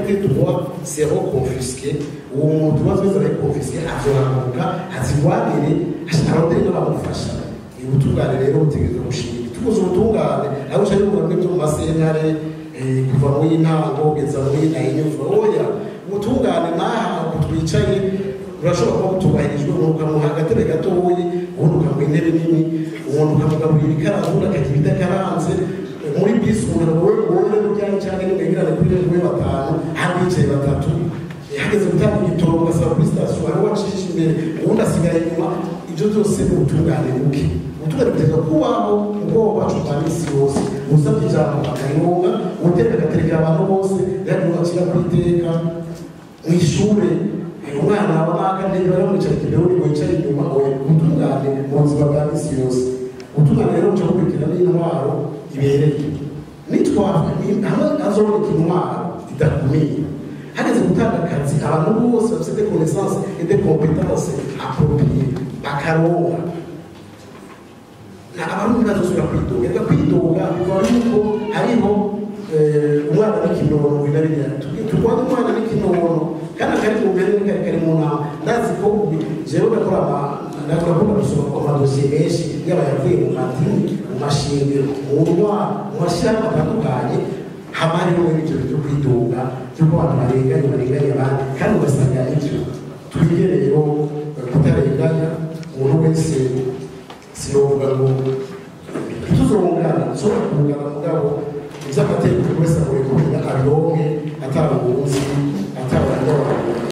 qualité de droit zéro confisqué uwo muntu wazweza ari confisqué azoramuka azigwanire arondere n'abamufasha ubutungane rero butegerezwa gushinga tubuze ubutungane aho cyari ubwo byo mu masentare kuva mu y'intango kugeza mu y'inyinyuzo oya ubutungane naha kutwicaye urashobora kuba butubahirijwe ukamuha agatebe gatoyi ubundi ukamuha intebe nini umuntu ukamugaburira ikaramu akagira idakaranze muri bisi umuntu wowe ujyanye cyangwa n'imigirane kuri bamwe batanu hano bicaye batatu hageze gutanga igitoro ugasaba kuri sitasiyo hari uwacisha imbere ubundi asigaye inyuma ibyo byose ni ubutungane buke ubutungane butegerezwa kubaho mu bwoko bwacu bwa misi yose usabye ijambo akayironga utereka agatereka abantu bose yari bakira ku iteka mu ishure umwana wa makane baramwicara imbere uri wicaye inyuma ubutungane mu buzima bwa misi yose ubutungane rero buca bukurikira n'intwaro ibereye nitwara hamwe azoboneka intwaro idakumira hageze gutanga akazi abantu bose bafite des connaissances et des compétences appropriées bakaronka abantu ntibazosubira kwidoga biva yuko hariho umwana n'ikinono binabiriya turwanya umwana n'ikinono kandi akari mu mbere kari mu nama ndazi ko jewe nakora gusoma amadosiye menshi yaba yavuye mu madini mu mashingiro mu mashyirahamwe atandukanye haba hariho n'ibyo byo kwidoga by'uko abantu barenganya abandi kandi ugasanga ibyo twige rero kutare